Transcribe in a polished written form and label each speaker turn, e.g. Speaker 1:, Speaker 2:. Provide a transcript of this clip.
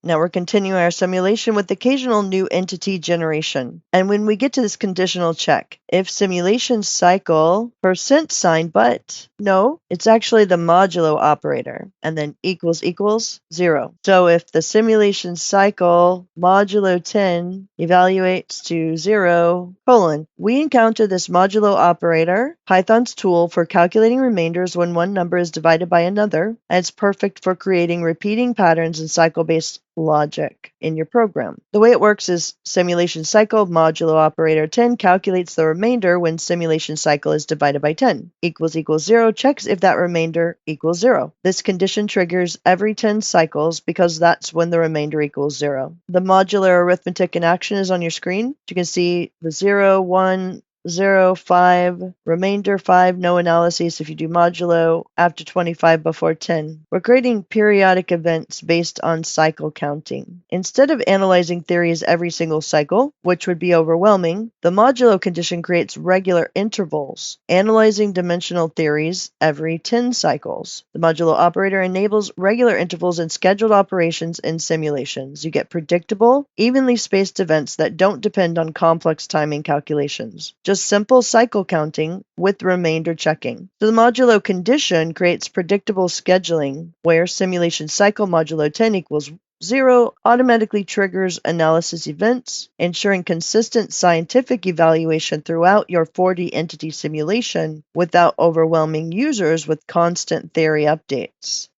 Speaker 1: Now we're continuing our simulation with occasional new entity generation. And when we get to this conditional check, if simulation cycle %, but no, it's actually the modulo operator, and then equals equals 0. So if the simulation cycle modulo 10 evaluates to 0, we encounter this modulo operator, Python's tool for calculating remainders when one number is divided by another, and it's perfect for creating repeating patterns and cycle-based logic in your program. The way it works is simulation cycle modulo operator 10 calculates the remainder when simulation cycle is divided by 10. Equals equals 0 checks if that remainder equals 0. This condition triggers every 10 cycles because that's when the remainder equals 0. The modular arithmetic in action is on your screen. You can see the 0, 1, 0, 5, remainder 5, no analyses if you do modulo, after 25 before 10. We're creating periodic events based on cycle counting. Instead of analyzing theories every single cycle, which would be overwhelming, the modulo condition creates regular intervals, analyzing dimensional theories every 10 cycles. The modulo operator enables regular intervals in scheduled operations in simulations. You get predictable, evenly spaced events that don't depend on complex timing calculations. Just simple cycle counting with remainder checking. So the modulo condition creates predictable scheduling where simulation cycle modulo 10 equals 0 automatically triggers analysis events, ensuring consistent scientific evaluation throughout your 4D entity simulation without overwhelming users with constant theory updates.